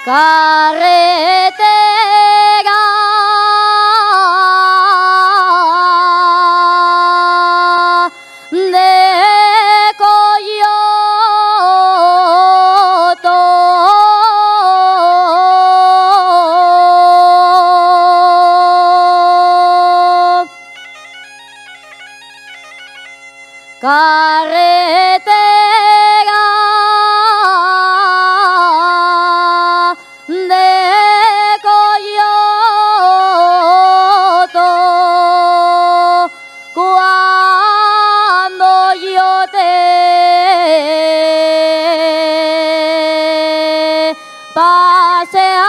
Carretera de Coyoto, carretera de Coyoto, cuando yo te paseaba,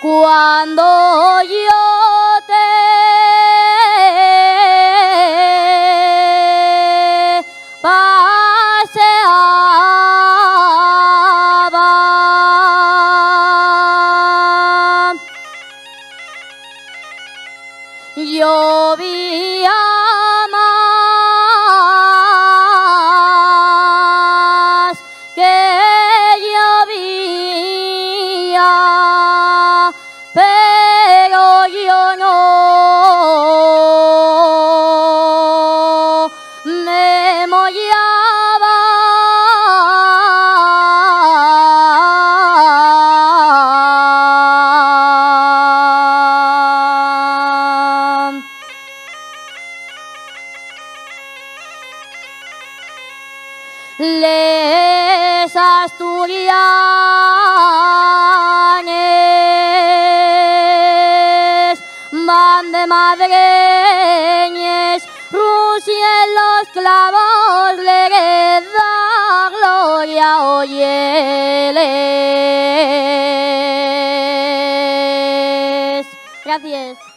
cuando yo te paseaba, llovía más que llovía, pero yo no me mollaba. Les asturianes van de madreñes, Rusia en los clavos le da gloria, oyeles. Gracias.